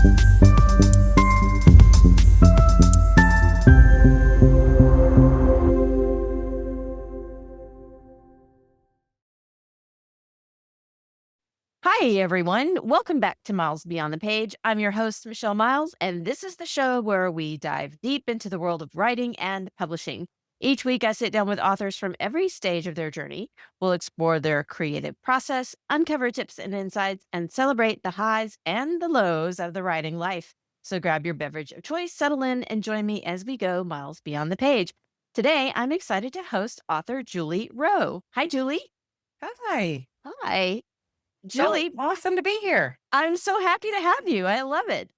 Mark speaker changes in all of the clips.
Speaker 1: Hi, everyone. Welcome back to Miles Beyond the Page. I'm your host, Michelle Miles, and this is the show where we dive deep into the world of writing and publishing. Each week, I sit down with authors from every stage of their journey. We'll explore their creative process, uncover tips and insights, and celebrate the highs and the lows of the writing life. So grab your beverage of choice, settle in, and join me as we go miles beyond the page. Today, I'm excited to host author Julie Rowe. Hi, Julie.
Speaker 2: Hi.
Speaker 1: Hi.
Speaker 2: So
Speaker 1: Julie,
Speaker 2: awesome to be here.
Speaker 1: I'm so happy to have you. I love it.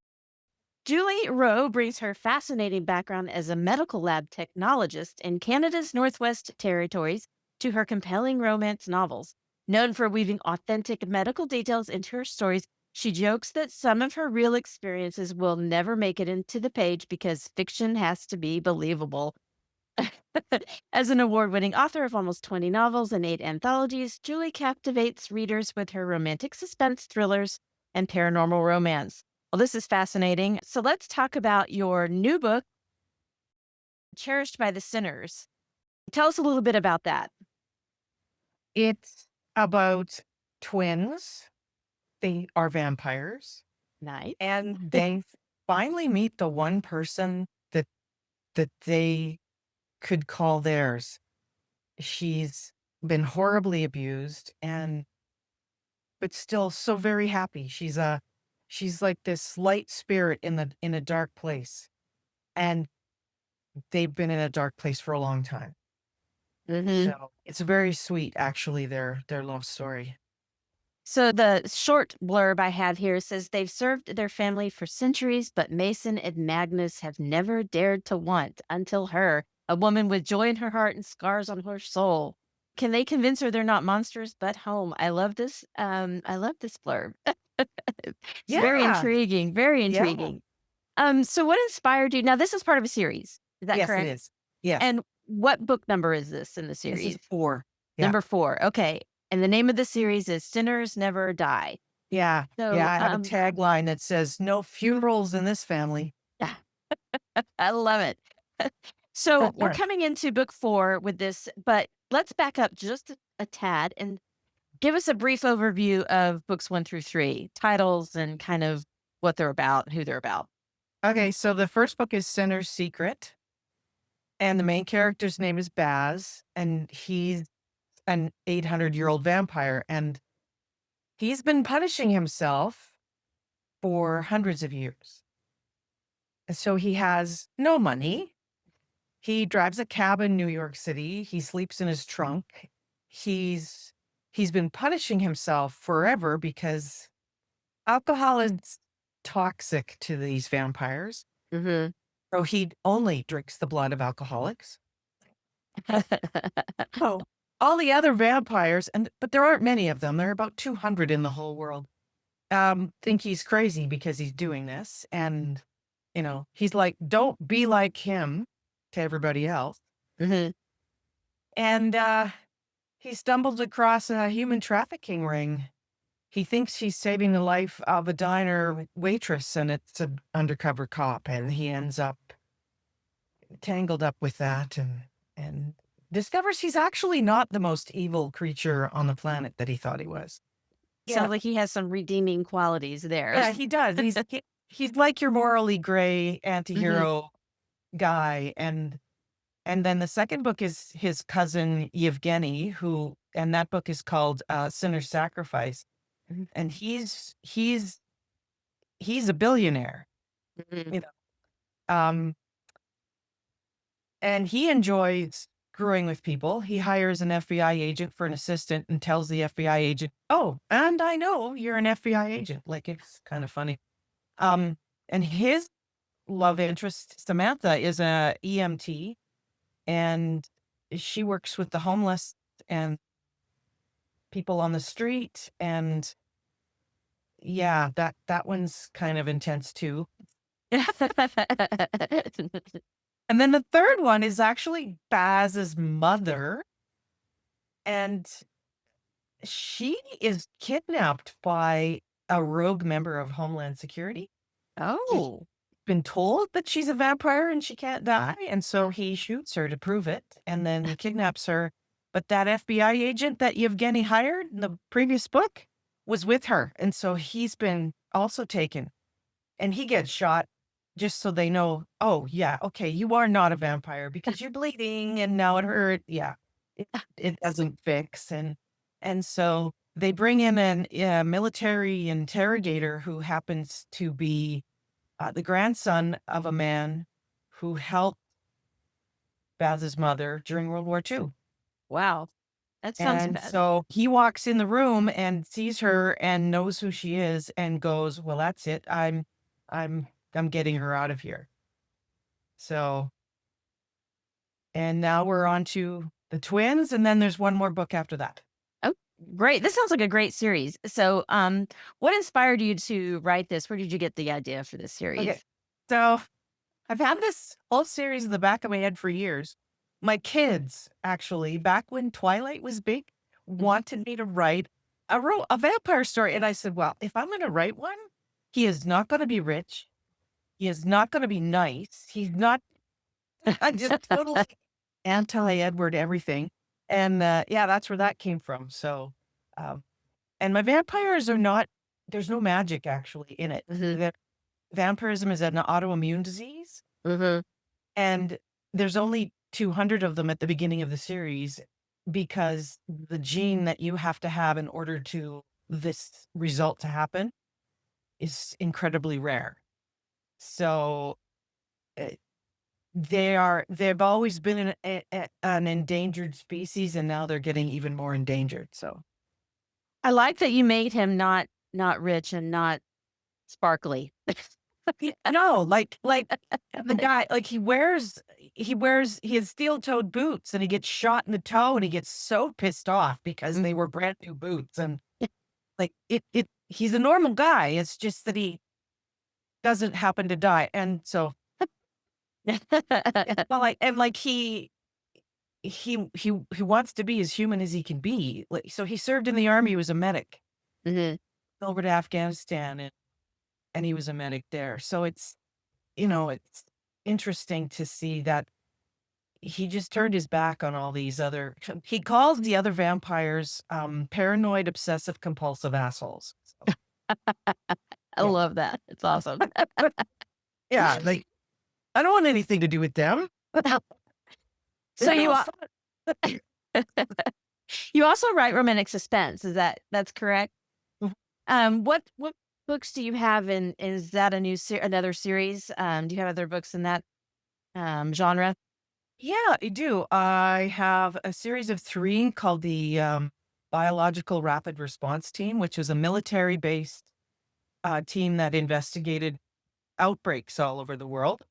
Speaker 1: Julie Rowe brings her fascinating background as a medical lab technologist in Canada's Northwest Territories to her compelling romance novels. Known for weaving authentic medical details into her stories, she jokes that some of her real experiences will never make it into the page because fiction has to be believable. As an award winning author of almost 20 novels and 8 anthologies, Julie captivates readers with her romantic suspense thrillers and paranormal romance. Well, this is fascinating. So let's talk about your new book, Cherished by the Sinners. Tell us a little bit about that.
Speaker 2: It's about twins. They are vampires,
Speaker 1: Nice.
Speaker 2: and they finally meet the one person that they could call theirs. She's been horribly abused but still so very happy. She's like this light spirit in a dark place. And they've been in a dark place for a long time. So it's very sweet, actually, their love story.
Speaker 1: So the short blurb I have here says they've served their family for centuries, but Mason and Magnus have never dared to want until her, a woman with joy in her heart and scars on her soul. Can they convince her they're not monsters but home? I love this. I love this blurb. It's very
Speaker 2: Yeah.
Speaker 1: intriguing. Very
Speaker 2: Yeah.
Speaker 1: intriguing. So what inspired you? Now this is part of a series. Is that
Speaker 2: Yes,
Speaker 1: correct?
Speaker 2: it is. Yes.
Speaker 1: And what book number is this in the
Speaker 2: This
Speaker 1: series?
Speaker 2: is 4. Yeah.
Speaker 1: Number 4. Okay. And the name of the series is Sinners Never Die.
Speaker 2: Yeah.
Speaker 1: So,
Speaker 2: Yeah, I have a tagline that says, "No funerals in this family."
Speaker 1: I love it. So we're coming into book 4 with this, but let's back up just a tad and give us a brief overview of books 1 through 3, titles and kind of what they're about, who they're about.
Speaker 2: Okay, so the first book is Sinner's Secret, and the main character's name is Baz, and he's an 800-year-old vampire, and he's been punishing himself for hundreds of years. And so he has no money. He drives a cab in New York City. He sleeps in his trunk. He's been punishing himself forever because alcohol is toxic to these vampires.
Speaker 1: Mm-hmm.
Speaker 2: So he only drinks the blood of alcoholics. Oh, all the other vampires, but there aren't many of them. There are about 200 in the whole world. Think he's crazy because he's doing this, and he's like, "Don't be like him," to everybody else.
Speaker 1: Mm-hmm.
Speaker 2: And he stumbles across a human trafficking ring. He thinks he's saving the life of a diner waitress, and it's an undercover cop, and he ends up tangled up with that and discovers he's actually not the most evil creature on the planet that he thought he was.
Speaker 1: Sounds like he has some redeeming qualities there.
Speaker 2: Yeah, he does. He's like your morally gray anti-hero guy. And then the second book is his cousin Yevgeny, and that book is called Sinner's Sacrifice.
Speaker 1: Mhm.
Speaker 2: And he's a billionaire.
Speaker 1: Mhm.
Speaker 2: You know. And he enjoys screwing with people. He hires an FBI agent for an assistant and tells the FBI agent, "Oh, and I know you're an FBI agent." Like, it's kind of funny. And his love interest, Samantha, is a EMT, and she works with the homeless and people on the street. And yeah, that one's kind of intense too. And then the third one is actually Baz's mother, and she is kidnapped by a rogue member of Homeland Security. He's
Speaker 1: Oh.
Speaker 2: been told that she's a vampire and she can't die, and so he shoots her to prove it and then kidnaps her. But that FBI agent that Yevgeny hired in the previous book was with her, and so he's been also taken, and he gets shot just so they know, "Oh, yeah, okay, you are not a vampire because you're bleeding and now it hurt." Yeah. It doesn't fix, and so they bring in an military interrogator who happens to be, the grandson of a man who helped Baz's mother during World War II.
Speaker 1: Wow. That sounds
Speaker 2: And
Speaker 1: bad.
Speaker 2: so he walks in the room and sees her and knows who she is and goes, "Well, that's it. I'm I'm getting her out of here." So, and now we're on to the twins, and then there's one more book after that.
Speaker 1: Oh, great. This sounds like a great series. So, what inspired you to write this? Where did you get the idea for this
Speaker 2: Okay.
Speaker 1: series?
Speaker 2: So I've had this whole series in the back of my head for years. My kids, actually, back when Twilight was big,
Speaker 1: Mhm.
Speaker 2: wanted me to write a vampire story, and I said, "Well, if I'm gonna write one, he is not gonna be rich. He is not gonna be nice. He's not." I'm just totally anti-Edward everything, and, yeah, that's where that came from, so, um and my vampires are not there's no magic actually in it.
Speaker 1: Mhm.
Speaker 2: The vampirism is an autoimmune disease,
Speaker 1: Mhm.
Speaker 2: and there's only 200 of them at the beginning of the series because the gene that you have to have in order to this result to happen is incredibly rare. So, eh, they've always been an endangered species, and now they're getting even more endangered, so
Speaker 1: I like that you made him not rich and not sparkly.
Speaker 2: yeah, no, like, the guy like, he has steel-toed boots, and he gets shot in the toe, and he gets so pissed off because they were brand new boots, and, like, it he's a normal guy, it's just that he doesn't happen to die, and so well, like and, like, he wants to be as human as he can be, like, so he served in the army, he was a medic
Speaker 1: Mhm.
Speaker 2: over to Afghanistan, and he was a medic there, so it's interesting to see that he just turned his back on all these other he calls the other vampires, paranoid obsessive compulsive assholes. So,
Speaker 1: I
Speaker 2: yeah.
Speaker 1: love that. It's awesome.
Speaker 2: Yeah, like, I don't want anything to do with them.
Speaker 1: So
Speaker 2: They're
Speaker 1: you
Speaker 2: no
Speaker 1: a
Speaker 2: fun.
Speaker 1: you also write romantic suspense, is that's correct?
Speaker 2: Mhm.
Speaker 1: What books do you have in is that a another series? Do you have other books in that, genre?
Speaker 2: Yeah, I do. I have a series of 3 called the, Biological Rapid Response Team, which is a military-based, team that investigated outbreaks all over the world,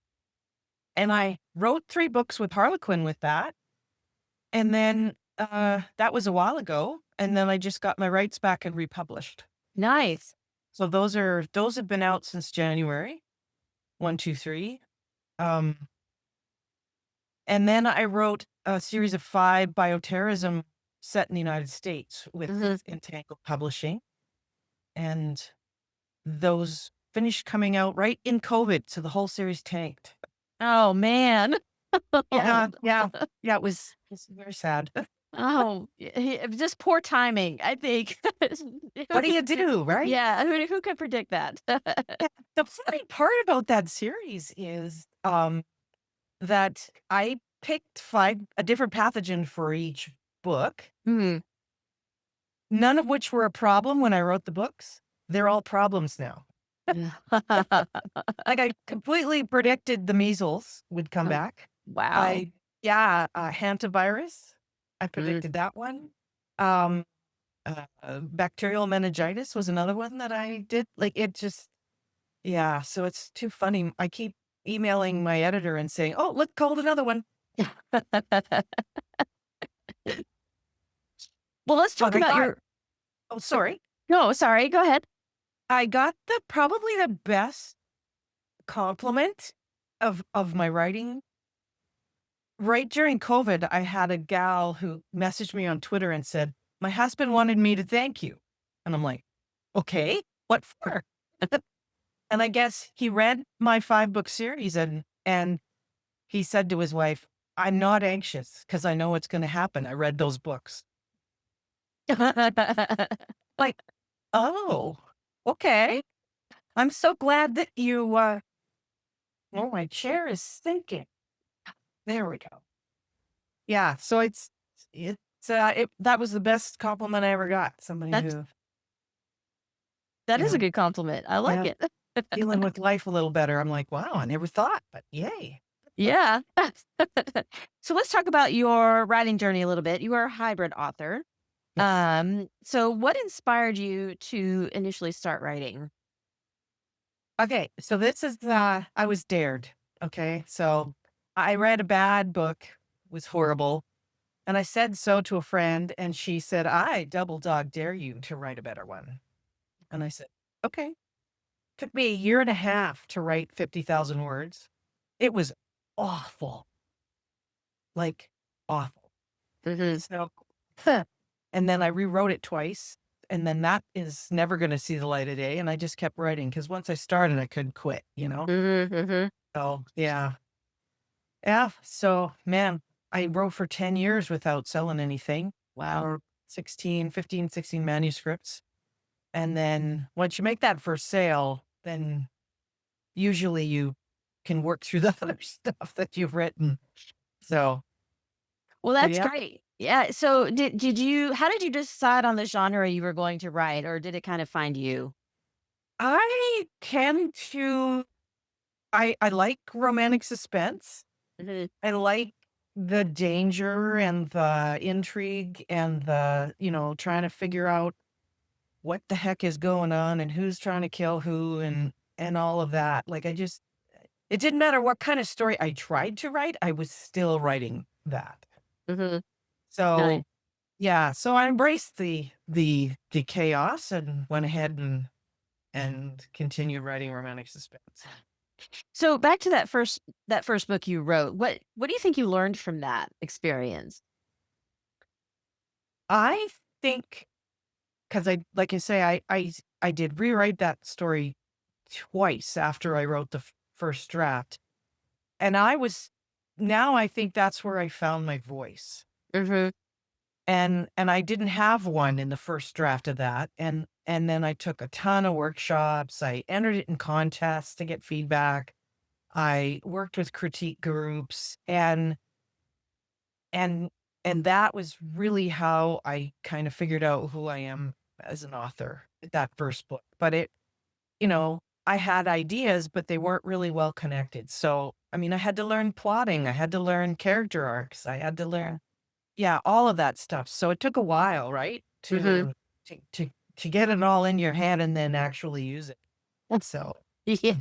Speaker 2: and I wrote 3 books with Harlequin with that. And then, that was a while ago, and then I just got my rights back and republished.
Speaker 1: Nice.
Speaker 2: So those have been out since January, 1, 2, 3. Um, and then I wrote a series of 5 bioterrorism set in the United States with
Speaker 1: Mhm.
Speaker 2: Entangled Publishing, and those finished coming out right in COVID, so the whole series tanked.
Speaker 1: Oh, man.
Speaker 2: Yeah, yeah, yeah, it's very sad.
Speaker 1: Oh, just poor timing, I think. Who
Speaker 2: What do
Speaker 1: could
Speaker 2: you do, right?
Speaker 1: yeah, I mean, who could predict that?
Speaker 2: Yeah, the funny part about that series is, that I picked 5 a different pathogen for each book,
Speaker 1: Mhm.
Speaker 2: none of which were a problem when I wrote the books. They're all problems now. Like, I completely predicted the measles would come
Speaker 1: Oh,
Speaker 2: back.
Speaker 1: wow.
Speaker 2: I yeah, hantavirus, I
Speaker 1: Mm.
Speaker 2: predicted that one. Um, bacterial meningitis was another one that I did. Like, it just yeah, so it's too funny. I keep emailing my editor and saying, "Oh, look, called another one."
Speaker 1: Well, let's
Speaker 2: But
Speaker 1: talk
Speaker 2: I
Speaker 1: about
Speaker 2: got
Speaker 1: your
Speaker 2: oh, sorry.
Speaker 1: no, sorry, go ahead.
Speaker 2: I got the probably the best compliment of my writing. Right during COVID, I had a gal who messaged me on Twitter and said, "My husband wanted me to thank you." And I'm like, "Okay, what for?" And I guess he read my 5-book series and he said to his wife, "I'm not anxious because I know what's gonna happen. I read those books." Like, "Oh, okay. I'm so glad that you, oh, my chair is sinking. There we go." Yeah, so that was the best compliment I ever got. Somebody
Speaker 1: That's
Speaker 2: who,
Speaker 1: that
Speaker 2: you
Speaker 1: is a
Speaker 2: know,
Speaker 1: good compliment. I like
Speaker 2: yeah,
Speaker 1: it.
Speaker 2: dealing with life a little better. I'm like, "Wow, I never thought, but yay."
Speaker 1: Yeah. So let's talk about your writing journey a little bit. You are a hybrid author.
Speaker 2: Yes.
Speaker 1: So what inspired you to initially start writing?
Speaker 2: Okay, so this is, I was dared, okay? So, I read a bad book, was horrible, and I said so to a friend, and she said, "I double dog dare you to write a better one." And I said, "Okay." Took me a year and a half to write 50,000 words. It was awful, like, awful.
Speaker 1: Hmm.
Speaker 2: So, and then I rewrote it twice, and then that is never gonna see the light of day, and I just kept writing because once I started, I couldn't quit, you know?
Speaker 1: Hmm. Hmm.
Speaker 2: So, yeah. Yeah, so, man, I wrote for 10 years without selling anything,
Speaker 1: Wow.
Speaker 2: or 16 manuscripts, and then once you make that first sale, then usually you can work through the other stuff that you've written. So,
Speaker 1: Well,
Speaker 2: so
Speaker 1: that's
Speaker 2: yeah.
Speaker 1: great. Yeah. So did you how did you decide on the genre you were going to write, or did it kind of find you?
Speaker 2: I tend to I like romantic suspense.
Speaker 1: Mhm.
Speaker 2: I like the danger and the intrigue and the, trying to figure out what the heck is going on and who's trying to kill who and all of that. Like it didn't matter what kind of story I tried to write, I was still writing that.
Speaker 1: Mhm.
Speaker 2: So,
Speaker 1: Nice.
Speaker 2: yeah, so I embraced the chaos and went ahead and continued writing romantic suspense.
Speaker 1: So back to that first book you wrote. What do you think you learned from that experience?
Speaker 2: I think because I like I say, I did rewrite that story twice after I wrote the first draft. And now I think that's where I found my voice.
Speaker 1: Mhm.
Speaker 2: And I didn't have one in the first draft of that, and then I took a ton of workshops, I entered it in contests to get feedback, I worked with critique groups, and and that was really how I kind of figured out who I am as an author, that first book. But I had ideas, but they weren't really well connected. So, I mean, I had to learn plotting, I had to learn character arcs, I had to learn, yeah, all of that stuff. So it took a while, right?
Speaker 1: Mhm.
Speaker 2: To get it all in your head and then actually use it. So
Speaker 1: Yeah,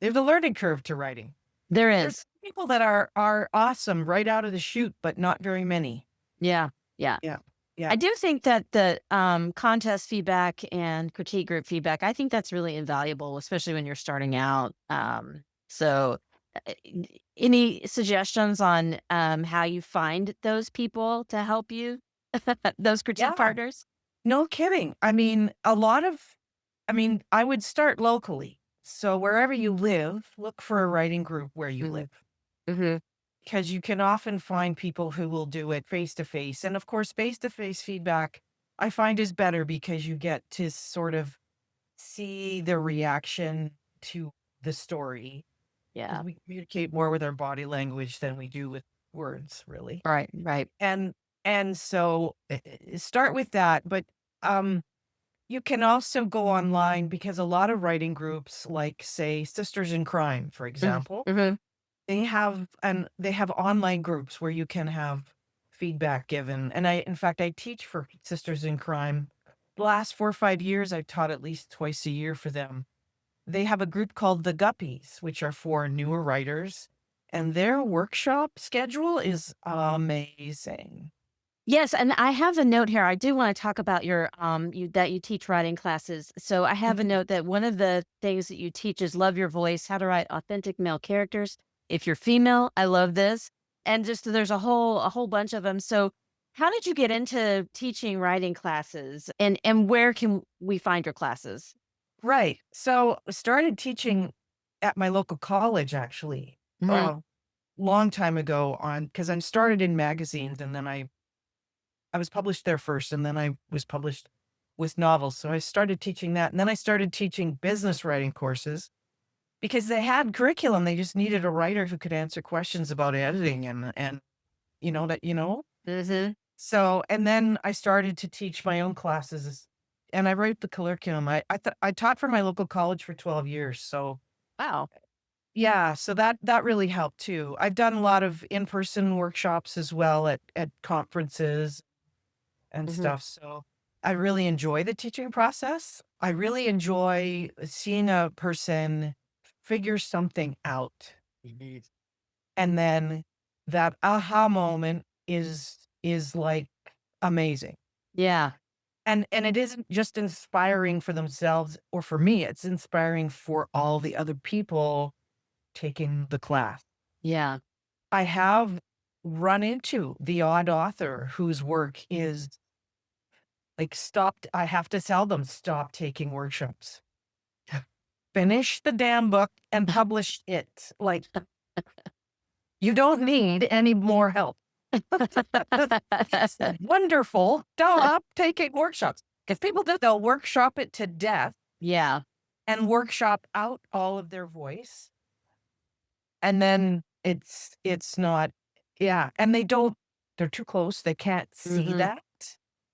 Speaker 2: there's a learning curve to writing.
Speaker 1: there
Speaker 2: There's
Speaker 1: is.
Speaker 2: people that are awesome right out of the chute, but not very many.
Speaker 1: Yeah. Yeah.
Speaker 2: Yeah. Yeah.
Speaker 1: I do think that the contest feedback and critique group feedback, I think that's really invaluable, especially when you're starting out. So, any suggestions on how you find those people to help you, those critique
Speaker 2: Yeah.
Speaker 1: partners?
Speaker 2: No kidding. I mean, I would start locally. So wherever you live, look for a writing group where you
Speaker 1: Hmm.
Speaker 2: live.
Speaker 1: Hmm.
Speaker 2: Because you can often find people who will do it face to face. And of course, face to face feedback I find is better because you get to sort of see the reaction to the story because
Speaker 1: Yeah.
Speaker 2: we communicate more with our body language than we do with words, really.
Speaker 1: Right. Right.
Speaker 2: And and so start with that. But um, you can also go online because a lot of writing groups, like say Sisters in Crime, for example,
Speaker 1: Mm-hmm.
Speaker 2: they have online groups where you can have feedback given, and in fact, I teach for Sisters in Crime. The last 4 or 5 years, I've taught at least twice a year for them. They have a group called the Guppies, which are for newer writers, and their workshop schedule is amazing.
Speaker 1: Yes, and I have a note here. I do want to talk about your you that you teach writing classes. So I have a
Speaker 2: Mhm.
Speaker 1: note that one of the things that you teach is love your voice, how to write authentic male characters. If you're female, I love this. And just there's a whole bunch of them. So how did you get into teaching writing classes and where can we find your classes?
Speaker 2: Right. So I started teaching at my local college actually,
Speaker 1: Mhm.
Speaker 2: a long time ago on because I started in magazines and then I was published there first and then I was published with novels. So I started teaching that. And then I started teaching business writing courses because they had curriculum. They just needed a writer who could answer questions about editing and that.
Speaker 1: Mhm.
Speaker 2: So, and then I started to teach my own classes and I wrote the curriculum. I taught for my local college for 12 years. So,
Speaker 1: Wow.
Speaker 2: yeah, so that really helped too. I've done a lot of in-person workshops as well at conferences and
Speaker 1: Mhm.
Speaker 2: stuff. So, I really enjoy the teaching process. I really enjoy seeing a person figure something out.
Speaker 1: Mhm.
Speaker 2: And then that aha moment is like amazing.
Speaker 1: Yeah.
Speaker 2: And it isn't just inspiring for themselves or for me, it's inspiring for all the other people taking the class.
Speaker 1: Yeah.
Speaker 2: I have run into the odd author whose work is like stopped. I have to tell them, stop taking workshops. Finish the damn book and publish it. Like, you don't need any more help. It's wonderful. Stop taking workshops. Because people do, they'll workshop it to death
Speaker 1: Yeah.
Speaker 2: and workshop out all of their voice. And then it's not, yeah. And they're too close. They can't see
Speaker 1: Mhm.
Speaker 2: that.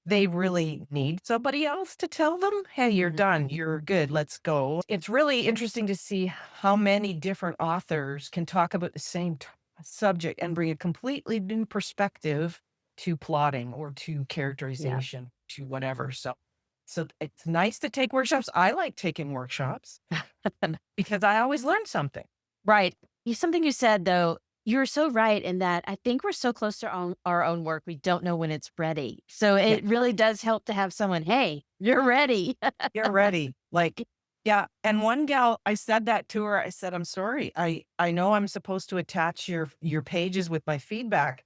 Speaker 2: They really need somebody else to tell them, hey, you're
Speaker 1: Mhm.
Speaker 2: done. You're good. Let's go. It's really interesting to see how many different authors can talk about the same subject and bring a completely new perspective to plotting or to
Speaker 1: Yeah.
Speaker 2: characterization, to whatever. So it's nice to take workshops. I like taking workshops because I always learn something.
Speaker 1: Right. Something you said though, you're so right in that I think we're so close to our own work, we don't know when it's ready. So
Speaker 2: Yeah.
Speaker 1: it really does help to have someone, hey, you're ready.
Speaker 2: You're ready. Like, yeah. And one gal, I said that to her. I said, I'm sorry. I know I'm supposed to attach your pages with my feedback.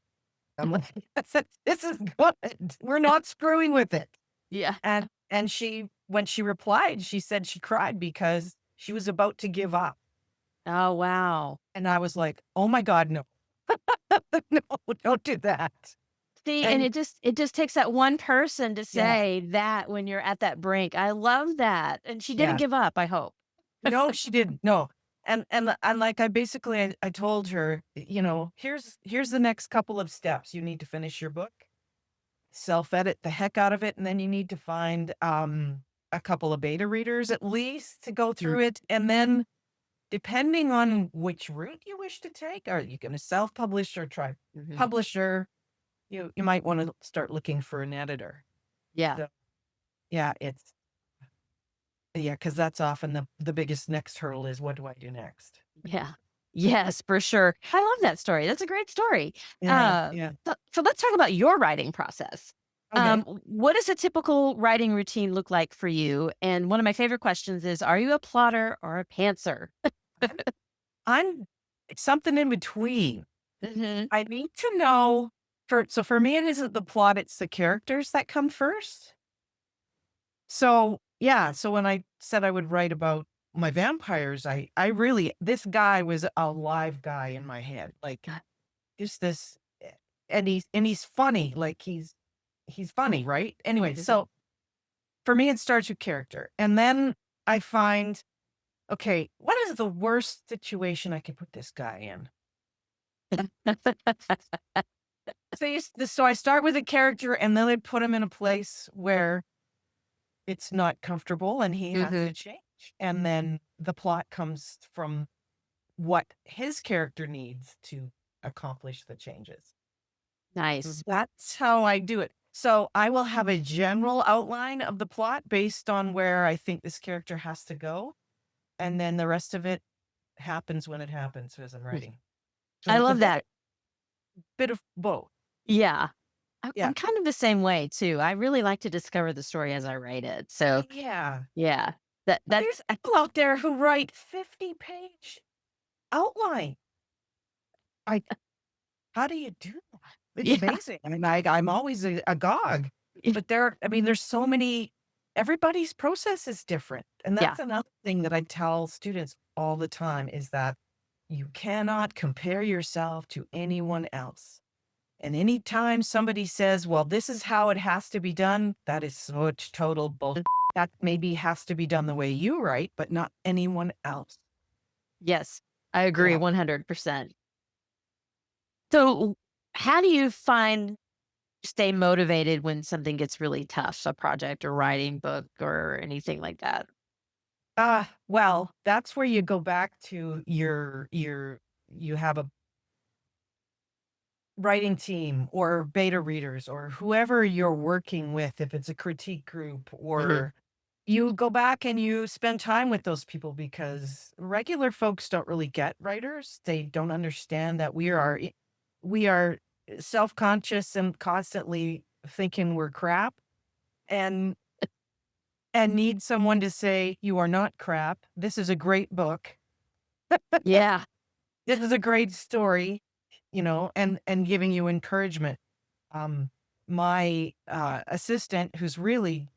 Speaker 2: I'm like, I said, this is good. We're not screwing with it.
Speaker 1: Yeah.
Speaker 2: And she, when she replied, she said she cried because she was about to give up.
Speaker 1: Oh, wow.
Speaker 2: And I was like, oh my God, no. No, don't do that.
Speaker 1: See, and
Speaker 2: And
Speaker 1: it just takes that one person to
Speaker 2: yeah,
Speaker 1: say that when you're at that brink. I love that. And she didn't
Speaker 2: yeah.
Speaker 1: give up, I hope.
Speaker 2: No, she didn't. No. And like I told her, here's the next couple of steps. You need to finish your book, self-edit the heck out of it, and then you need to find a couple of beta readers at least to go
Speaker 1: Mm.
Speaker 2: through it. And then depending on which route you wish to take, are you going to self-publish or try
Speaker 1: Mhm.
Speaker 2: publisher? You might want to start looking for an editor.
Speaker 1: Yeah.
Speaker 2: So yeah, because that's often the biggest next hurdle is what do I do next?
Speaker 1: Yeah. Yes, for sure. I love that story. That's a great story.
Speaker 2: Yeah, yeah.
Speaker 1: So let's talk about your writing process.
Speaker 2: Okay.
Speaker 1: What does a typical writing routine look like for you? And one of my favorite questions is, are you a plotter or a pantser?
Speaker 2: I'm something in between.
Speaker 1: Mhm.
Speaker 2: I need to know for me, it isn't the plot, it's the characters that come first. So, yeah, so when I said I would write about my vampires, I really this guy was a live guy in my head. Like just this and he's funny, like he's funny, right? Anyway,
Speaker 1: Mhm.
Speaker 2: so for me it starts with character. And then I find, okay, what is the worst situation I can put this guy in? So I start with a character and then I put him in a place where it's not comfortable and he has to
Speaker 1: Mhm.
Speaker 2: change. And then the plot comes from what his character needs to accomplish the changes.
Speaker 1: Nice.
Speaker 2: That's how I do it. So I will have a general outline of the plot based on where I think this character has to go. And then the rest of it happens when it happens as I'm
Speaker 1: Mm.
Speaker 2: writing. So
Speaker 1: I
Speaker 2: it's a
Speaker 1: love
Speaker 2: bit,
Speaker 1: that.
Speaker 2: bit of both.
Speaker 1: Yeah.
Speaker 2: Yeah.
Speaker 1: I'm kind of the same way too. I really like to discover the story as I write it. So
Speaker 2: Yeah.
Speaker 1: yeah, that
Speaker 2: But
Speaker 1: that
Speaker 2: there's people out there who write 50-page outline. I How do you do that? It's
Speaker 1: yeah.
Speaker 2: amazing. I mean, I'm always agog, but I mean, there's so many. everybody's process is different. And
Speaker 1: Yeah.
Speaker 2: that's another thing that I tell students all the time is that you cannot compare yourself to anyone else. And anytime somebody says, well, this is how it has to be done, that is such total bullshit. That maybe has to be done the way you write, but not anyone else.
Speaker 1: Yes. I agree
Speaker 2: Yeah.
Speaker 1: 100%. So, how do you stay motivated when something gets really tough, a project or writing book or anything like that?
Speaker 2: Well, that's where you go back to you have a writing team or beta readers or whoever you're working with, if it's a critique group,
Speaker 1: Mhm.
Speaker 2: or you go back and you spend time with those people because regular folks don't really get writers. They don't understand that we are self-conscious and constantly thinking we're crap and need someone to say, you are not crap. This is a great book.
Speaker 1: Yeah.
Speaker 2: This is a great story, and giving you encouragement. Um, my assistant, who's really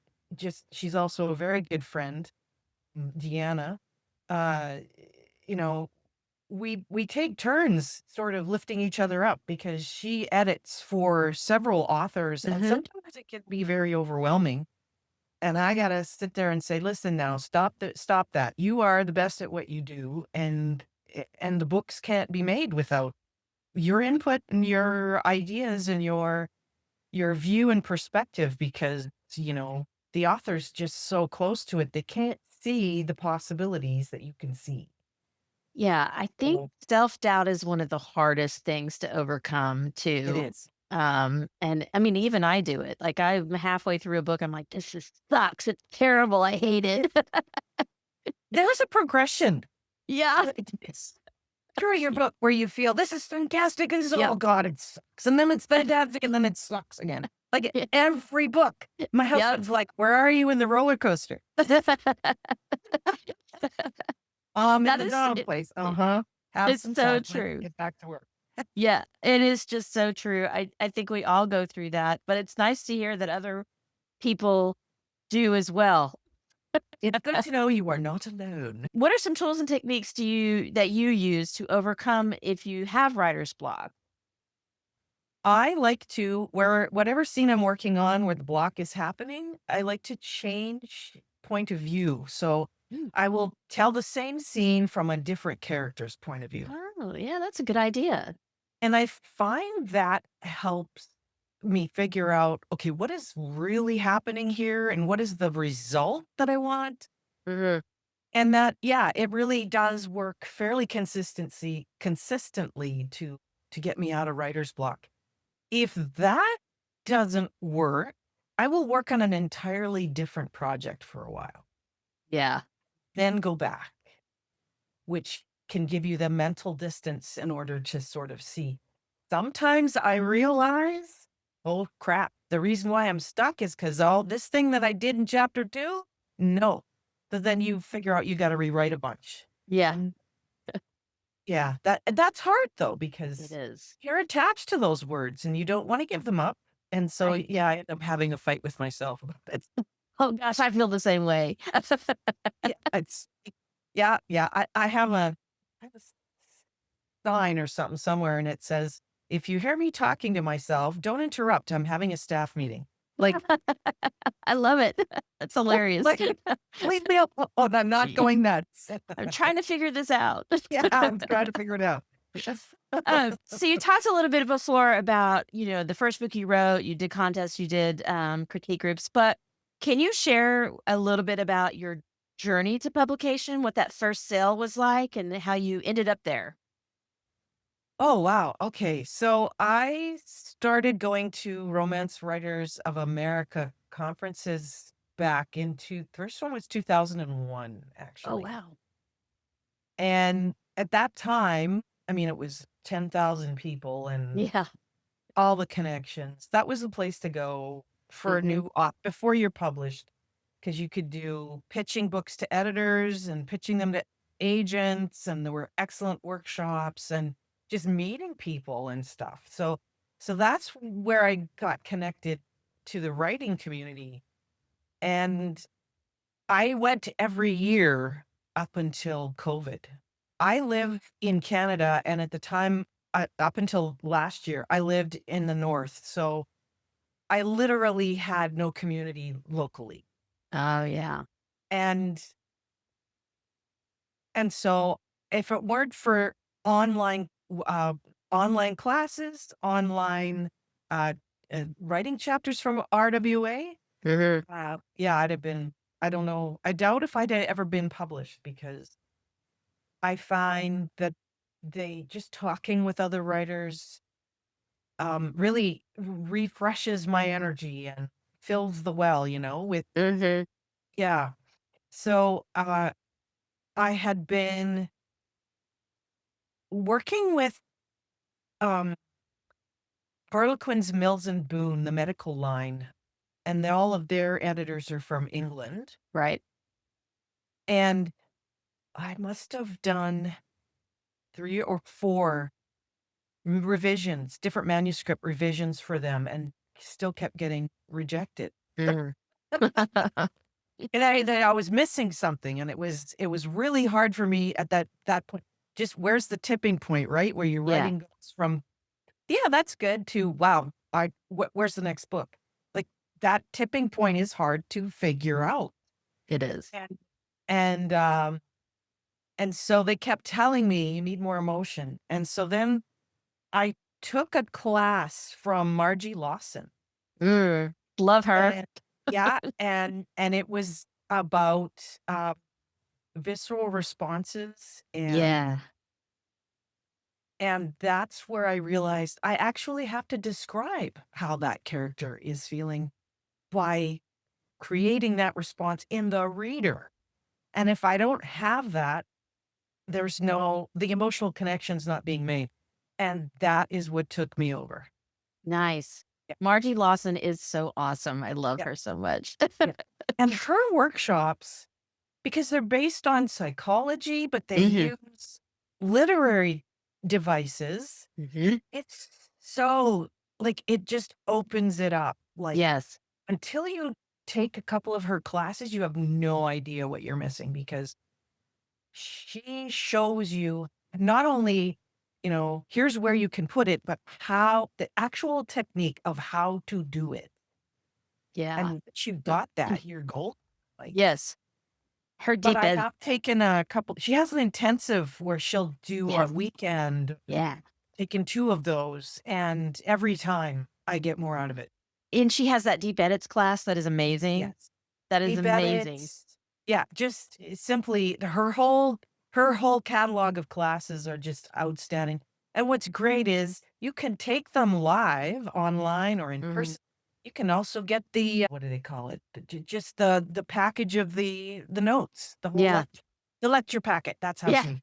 Speaker 2: she's also a very good friend, Deanna, uh, you know, we take turns sort of lifting each other up because she edits for several authors, and
Speaker 1: Mhm.
Speaker 2: sometimes it can be very overwhelming. And I gotta sit there and say, listen now, stop that. You are the best at what you do, and the books can't be made without your input and your ideas and your view and perspective because, the author's just so close to it. They can't see the possibilities that you can see.
Speaker 1: Yeah, I think
Speaker 2: So
Speaker 1: self-doubt is one of the hardest things to overcome
Speaker 2: it
Speaker 1: too.
Speaker 2: is.
Speaker 1: And I mean, even I do it. Like I'm halfway through a book, I'm like, this just sucks. It's terrible. I hate it.
Speaker 2: There's a progression.
Speaker 1: Yeah.
Speaker 2: It is. Through your book where you feel this is fantastic and so,
Speaker 1: Yep.
Speaker 2: oh God, it sucks. And then it's fantastic and then it sucks again. Like every book. My
Speaker 1: Yep.
Speaker 2: husband's like, where are you in the roller coaster? In
Speaker 1: That
Speaker 2: the
Speaker 1: is
Speaker 2: dog place. Uh-huh. Have
Speaker 1: it's
Speaker 2: some
Speaker 1: so
Speaker 2: fun. Let's
Speaker 1: true.
Speaker 2: get back to work.
Speaker 1: Yeah, it is just so true. I think we all go through that, but it's nice to hear that other people do as well.
Speaker 2: It's good to know you are not alone.
Speaker 1: What are some tools and techniques that you use to overcome if you have writer's block?
Speaker 2: I like to where whatever scene I'm working on where the block is happening, I like to change point of view. So
Speaker 1: Mm.
Speaker 2: I will tell the same scene from a different character's point of view.
Speaker 1: Oh, yeah, that's a good idea.
Speaker 2: And I find that helps me figure out, okay, what is really happening here and what is the result that I want?
Speaker 1: Mhm.
Speaker 2: And that, yeah, it really does work fairly consistently to get me out of writer's block. If that doesn't work, I will work on an entirely different project for a while,
Speaker 1: Yeah.
Speaker 2: then go back, which can give you the mental distance in order to sort of see. Sometimes I realize, oh crap, the reason why I'm stuck is because all this thing that I did in chapter two, no. So then you figure out you got to rewrite a bunch.
Speaker 1: Yeah,
Speaker 2: And yeah, that's hard though,
Speaker 1: it
Speaker 2: because
Speaker 1: is.
Speaker 2: you're attached to those words and you don't want to give them up. And so,
Speaker 1: Right.
Speaker 2: yeah, I end up having a fight with myself about it.
Speaker 1: Oh gosh, I feel the same way.
Speaker 2: Yeah, yeah. I have a sign or something somewhere, and it says, "If you hear me talking to myself, don't interrupt. I'm having a staff meeting." Like,
Speaker 1: I love it. That's hilarious.
Speaker 2: like, leave me alone. I'm not going nuts.
Speaker 1: I'm trying to figure this out.
Speaker 2: Yeah, I'm trying to figure it out.
Speaker 1: So you talked a little bit before about, the first book you wrote, you did contests, you did critique groups, but can you share a little bit about your journey to publication, what that first sale was like and how you ended up there?
Speaker 2: Oh, wow. Okay. So I started going to Romance Writers of America conferences back into first one was 2001,
Speaker 1: Oh,
Speaker 2: actually.
Speaker 1: wow.
Speaker 2: And at that time, I mean, it was 10,000 people and
Speaker 1: Yeah.
Speaker 2: all the connections. That was the place to go for a
Speaker 1: Hmm.
Speaker 2: new before you're published, because you could do pitching books to editors and pitching them to agents, and there were excellent workshops and just meeting people and stuff. So that's where I got connected to the writing community. And I went every year up until COVID. I live in Canada, and at the time, up until last year, I lived in the north. So I literally had no community locally.
Speaker 1: Oh, yeah.
Speaker 2: And so if it weren't for online online classes, online uh, writing chapters from RWA,
Speaker 1: Mhm.
Speaker 2: yeah, I'd have been. I don't know. I doubt if I'd ever been published because I find that they just talking with other writers really refreshes my energy and fills the well, with
Speaker 1: Mhm.
Speaker 2: yeah. So I had been working with um Harlequins, Mills and Boone, the medical line, and all of their editors are from England.
Speaker 1: Right.
Speaker 2: And I must have done 3 or 4 revisions, different manuscript revisions for them, and still kept getting rejected.
Speaker 1: Mhm.
Speaker 2: And I was missing something, and it was really hard for me at that point. Just where's the tipping point, right? Where your
Speaker 1: Yeah,
Speaker 2: writing goes from, yeah, that's good to wow, where's the next book? Like that tipping point is hard to figure out.
Speaker 1: it is.
Speaker 2: And and um and so they kept telling me you need more emotion. And so then I took a class from Margie Lawson.
Speaker 1: Mm. Love her.
Speaker 2: And yeah, and it was about visceral responses,
Speaker 1: Yeah.
Speaker 2: and that's where I realized I actually have to describe how that character is feeling by creating that response in the reader. And if I don't have that, the emotional connection's not being made. And that is what took me over.
Speaker 1: Nice.
Speaker 2: Yeah.
Speaker 1: Margie Lawson is so awesome. I love
Speaker 2: Yeah.
Speaker 1: her so much.
Speaker 2: Yeah. And her workshops, because they're based on psychology, but they
Speaker 1: Mhm.
Speaker 2: use literary devices.
Speaker 1: Mhm.
Speaker 2: It's so like it just opens it up. Like
Speaker 1: Yes.
Speaker 2: until you take a couple of her classes, you have no idea what you're missing because she shows you not only, here's where you can put it, but how the actual technique of how to do it.
Speaker 1: Yeah.
Speaker 2: And once you've got that, you're gold. Like,
Speaker 1: Yes. Her
Speaker 2: but
Speaker 1: deep
Speaker 2: I
Speaker 1: ed.
Speaker 2: have taken a couple, she has an intensive where she'll do
Speaker 1: Yes.
Speaker 2: on weekend,
Speaker 1: Yeah.
Speaker 2: taken 2 of those, and every time I get more out of it.
Speaker 1: And she has that deep edits class that is amazing.
Speaker 2: Yes.
Speaker 1: That is
Speaker 2: Deep
Speaker 1: amazing.
Speaker 2: edits. Yeah, just simply her whole catalog of classes are just outstanding. And what's great is you can take them live online or in
Speaker 1: Mhm.
Speaker 2: person. You can also get the what do they call it? Just the package of the notes,
Speaker 1: Yeah.
Speaker 2: the lecture packet. That's how
Speaker 1: Yeah.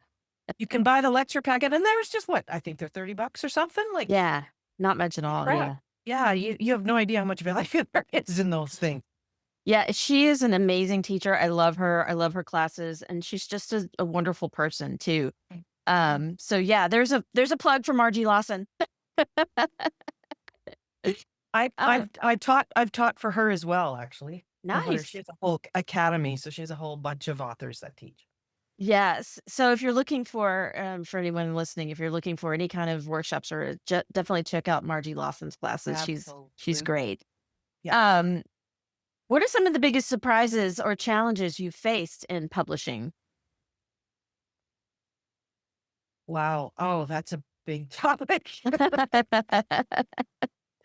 Speaker 2: you can buy the lecture packet, and there's just what I think they're $30 or something. Like
Speaker 1: Yeah. Not much at all.
Speaker 2: crap.
Speaker 1: Yeah.
Speaker 2: Yeah, you have no idea how much value there is in those things.
Speaker 1: Yeah. She is an amazing teacher. I love her. I love her classes. And she's just a wonderful person too. So yeah, there's a plug for Margie Lawson. Uh,
Speaker 2: I've taught for her as well, actually. I've let her
Speaker 1: nice.
Speaker 2: she has a whole academy, so she has a whole bunch of authors that teach.
Speaker 1: Yes. So if you're looking for anyone listening, if you're looking for any kind of workshops or definitely check out Margie Lawson's classes. She's
Speaker 2: Absolutely.
Speaker 1: great.
Speaker 2: Yeah.
Speaker 1: Um, what are some of the biggest surprises or challenges you faced in publishing?
Speaker 2: Wow. Oh, that's a big topic.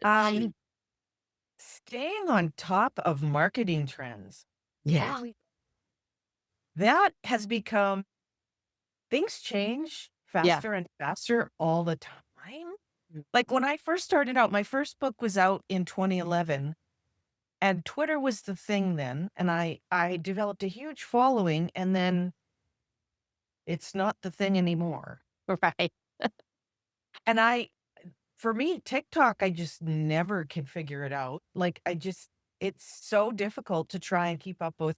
Speaker 2: Um, Staying on top of marketing trends.
Speaker 1: Yeah.
Speaker 2: Holy that has become things change
Speaker 1: Yeah.
Speaker 2: faster and faster all the time. Like, when I first started out, my first book was out in 2011. And Twitter was the thing then, and I developed a huge following, and then it's not the thing anymore.
Speaker 1: Right.
Speaker 2: And for me, TikTok, I just never can figure it out. Like, it's so difficult to try and keep up with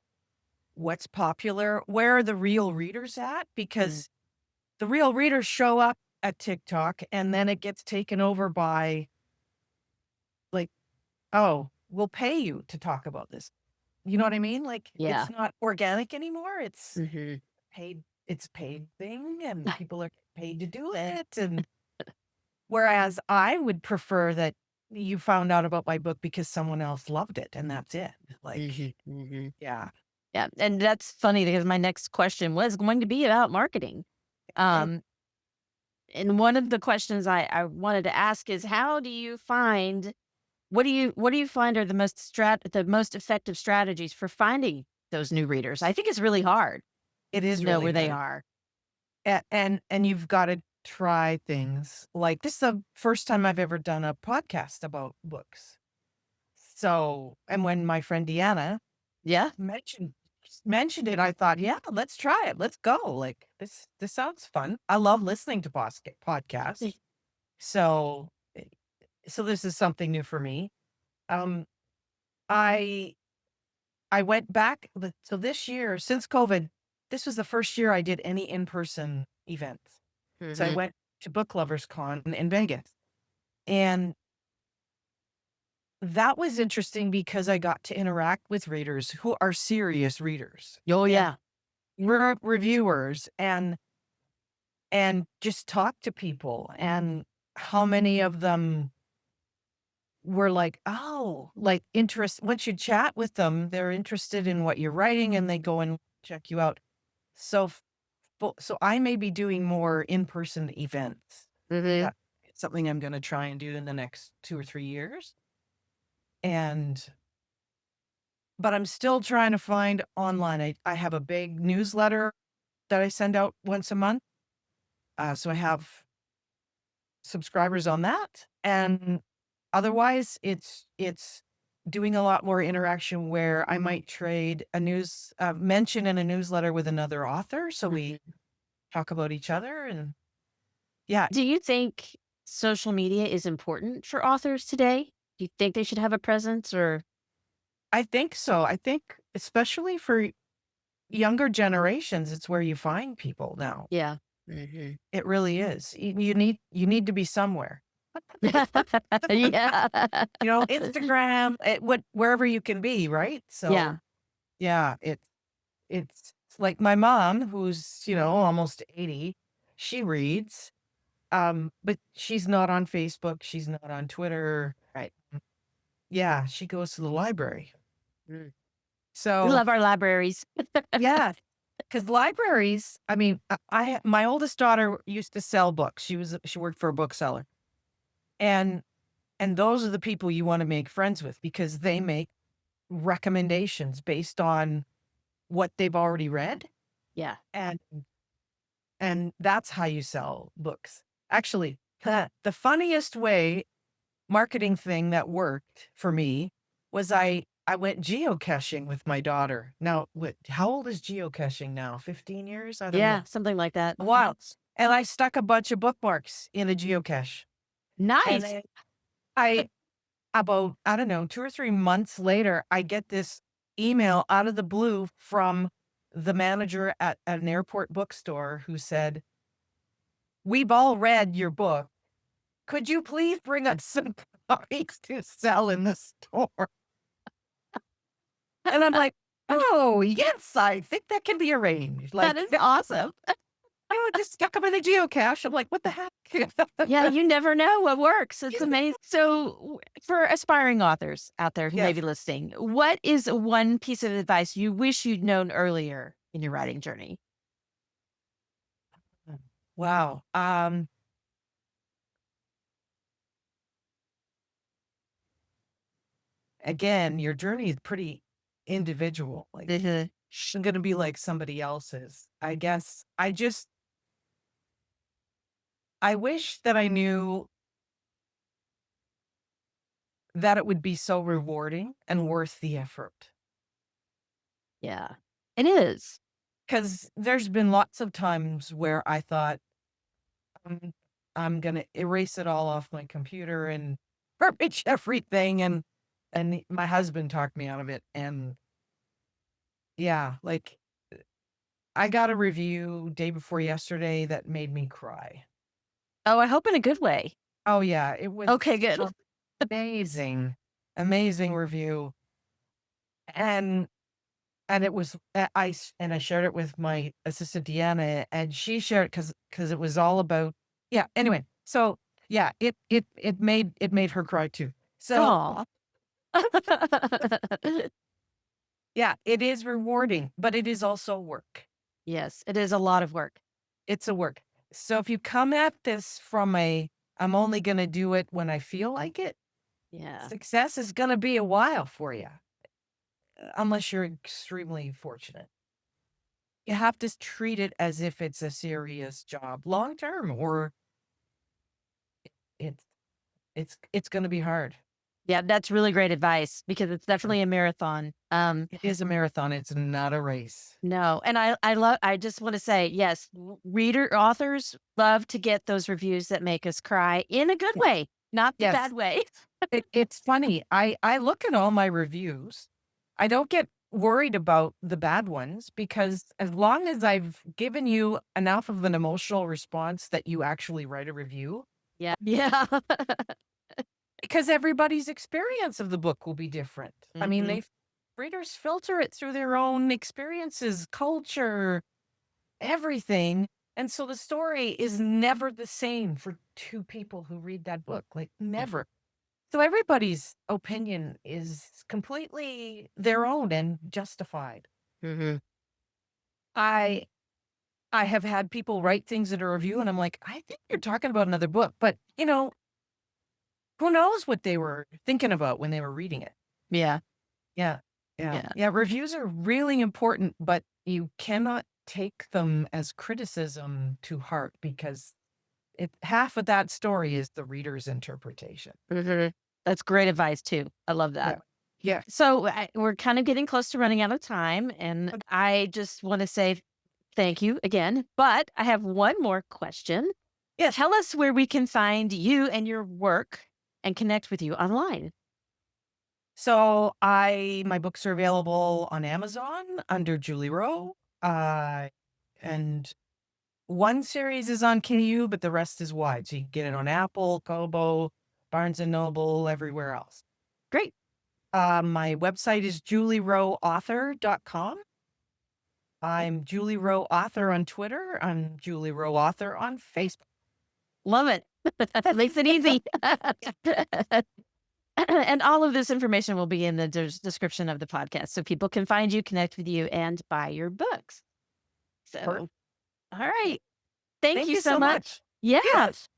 Speaker 2: what's popular. Where are the real readers at?
Speaker 1: Mm.
Speaker 2: Because the real readers show up at TikTok, and then it gets taken over by, like, oh, we'll pay you to talk about this. you know what I mean? Like,
Speaker 1: Yeah.
Speaker 2: it's not organic anymore.
Speaker 1: Mhm.
Speaker 2: It's a paid thing and people are paid to do it. And whereas I would prefer that you found out about my book because someone else loved it and that's it. Like,
Speaker 1: Mhm. Mhm.
Speaker 2: yeah.
Speaker 1: Yeah, and that's funny because my next question was going to be about marketing.
Speaker 2: And
Speaker 1: Um, and one of the questions I wanted to ask is how do you find what do you find are the most effective strategies for finding those new readers? I think it's really hard
Speaker 2: it
Speaker 1: to
Speaker 2: is
Speaker 1: know
Speaker 2: really
Speaker 1: where they
Speaker 2: hard.
Speaker 1: are.
Speaker 2: And you've got to try things like this is the first time I've ever done a podcast about books. So, and when my friend Deanna
Speaker 1: Yeah.
Speaker 2: mentioned mentioned it, I thought, yeah, let's try it. Let's go. Like this sounds fun. I love listening to podcasts. So, so this is something new for me. Um, I I went back. So this year, since COVID, this was the first year I did any in person events. So I
Speaker 1: Mhm.
Speaker 2: went to Book Lovers Con in Vegas, and that was interesting because I got to interact with readers who are serious readers
Speaker 1: Oh,
Speaker 2: and
Speaker 1: yeah.
Speaker 2: reviewers and just talk to people and how many of them were like, oh, like interest once you chat with them, they're interested in what you're writing and they go and check you out. So so I may be doing more in-person events.
Speaker 1: Mhm.
Speaker 2: That it's something I'm going to try and do in the next 2 or 3 years. And but I'm still trying to find online. I have a big newsletter that I send out once a month. So I have subscribers on that. And otherwise, it's doing a lot more interaction where I might trade a mention in a newsletter with another author. So we
Speaker 1: Mhm.
Speaker 2: talk about each other and yeah,
Speaker 1: Do you think social media is important for authors today? Do you think they should have a presence or
Speaker 2: I think so. I think especially for younger generations, it's where you find people now.
Speaker 1: yeah. Mhm.
Speaker 2: It really is. You need to be somewhere.
Speaker 1: Yeah.
Speaker 2: You know, Instagram, wherever you can be, right? So
Speaker 1: Yeah.
Speaker 2: yeah, it's like my mom, who's, you know, almost 80, she reads, but she's not on Facebook, she's not on Twitter.
Speaker 1: Right.
Speaker 2: Yeah, she goes to the library.
Speaker 1: Mm. We
Speaker 2: So
Speaker 1: love our libraries.
Speaker 2: yeah, because libraries, I mean, my oldest daughter used to sell books. She worked for a bookseller. And those are the people you want to make friends with because they make recommendations based on what they've already read.
Speaker 1: Yeah.
Speaker 2: And that's how you sell books. Actually, the funniest way marketing thing that worked for me was I went geocaching with my daughter. Now, how old is geocaching now? 15 years? I don't
Speaker 1: Yeah,
Speaker 2: know.
Speaker 1: something like that.
Speaker 2: A while. And I stuck a bunch of bookmarks in a geocache. And
Speaker 1: Nice.
Speaker 2: then I about, I don't know, 2 or 3 months later, I get this email out of the blue from the manager at an airport bookstore who said, "We've all read your book. Could you please bring us some copies to sell in the store?" And I'm like, "Oh, yes, I think that can be arranged."
Speaker 1: That
Speaker 2: Like,
Speaker 1: is awesome.
Speaker 2: I just stuck them in a geocache. I'm like, "What the heck?"
Speaker 1: Yeah, you never know what works. It's amazing. So, for aspiring authors out there who may
Speaker 2: Yes.
Speaker 1: be listening, what is one piece of advice you wish you'd known earlier in your writing journey?
Speaker 2: Wow. Again, your journey is pretty individual. Like,
Speaker 1: Mhm.
Speaker 2: isn't gonna be like somebody else's. I guess I wish that I knew that it would be so rewarding and worth the effort.
Speaker 1: Yeah, it is.
Speaker 2: Because there's been lots of times where I thought, "I'm I'm gonna erase it all off my computer and garbage everything," and my husband talked me out of it, and yeah, like, I got a review day before yesterday that made me cry.
Speaker 1: Oh, I hope in a good way.
Speaker 2: Oh, yeah, it was
Speaker 1: Okay, good.
Speaker 2: amazing, amazing review, and And it was I shared it with my assistant Deanna, and she shared it because it was all about anyway. So yeah, it made her cry too. So
Speaker 1: Oh.
Speaker 2: yeah, it is rewarding, but it is also work.
Speaker 1: Yes, it is a lot of work.
Speaker 2: It's a work. So if you come at this from I'm only gonna do it when I feel like it,
Speaker 1: Yeah.
Speaker 2: success is gonna be a while for you, unless you're extremely fortunate. You have to treat it as if it's a serious job long term, or it's it's gonna be hard.
Speaker 1: Yeah, that's really great advice because it's definitely a marathon.
Speaker 2: It is a marathon, it's not a race.
Speaker 1: No, and I just want to say, yes, authors love to get those reviews that make us cry in a good
Speaker 2: Yeah.
Speaker 1: way, not the
Speaker 2: Yes.
Speaker 1: bad way.
Speaker 2: It's funny. I look at all my reviews. I don't get worried about the bad ones because as long as I've given you enough of an emotional response that you actually write a review,
Speaker 1: Yeah. Yeah.
Speaker 2: because everybody's experience of the book will be different. I mean,
Speaker 1: Mhm.
Speaker 2: readers filter it through their own experiences, culture, everything. And so the story is never the same for two people who read that book, like never. So everybody's opinion is completely their own and justified.
Speaker 1: Mhm.
Speaker 2: I I have had people write things in a review and I'm like, I think you're talking about another book, but who knows what they were thinking about when they were reading it.
Speaker 1: Yeah.
Speaker 2: Yeah. Yeah.
Speaker 1: Yeah.
Speaker 2: Yeah. Reviews are really important, but you cannot take them as criticism to heart because half of that story is the reader's interpretation.
Speaker 1: Mhm. That's great advice too. I love
Speaker 2: Yeah.
Speaker 1: that.
Speaker 2: Yeah.
Speaker 1: So we're kind of getting close to running out of time, and I just want to say thank you again. But I have one more question.
Speaker 2: Yes.
Speaker 1: Tell us where we can find you and your work and connect with you online.
Speaker 2: So my books are available on Amazon under Julie Rowe. And one series is on KU, but the rest is wide. So you can get it on Apple, Kobo, Barnes and Noble, everywhere else.
Speaker 1: Great.
Speaker 2: My website is julieroweauthor.com. I'm Julie Rowe Author on Twitter. I'm Julie Rowe Author on Facebook.
Speaker 1: Love it. That makes it easy. And all of this information will be in the description of the podcast so people can find you, connect with you, and buy your books. So, all right. Thank
Speaker 2: Thank
Speaker 1: you
Speaker 2: you
Speaker 1: so
Speaker 2: so
Speaker 1: much.
Speaker 2: much.
Speaker 1: Yeah.
Speaker 2: Yes.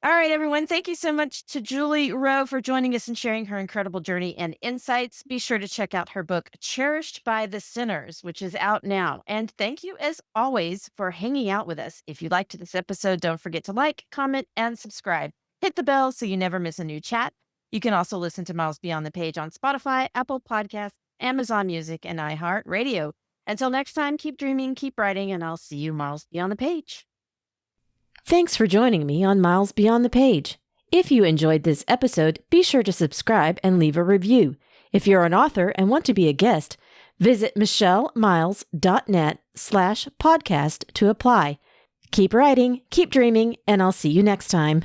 Speaker 1: All right, everyone. Thank you so much to Julie Rowe for joining us and sharing her incredible journey and insights. Be sure to check out her book, Cherished by the Sinners, which is out now. And thank you, as always, for hanging out with us. If you liked this episode, don't forget to like, comment, and subscribe. Hit the bell so you never miss a new chat. You can also listen to Miles Beyond the Page on Spotify, Apple Podcasts, Amazon Music, and iHeartRadio. Until next time, keep dreaming, keep writing, and I'll see you Miles Beyond the Page. Thanks for joining me on Miles Beyond the Page. If you enjoyed this episode, be sure to subscribe and leave a review. If you're an author and want to be a guest, visit michellemiles.net/podcast to apply. Keep writing, keep dreaming, and I'll see you next time.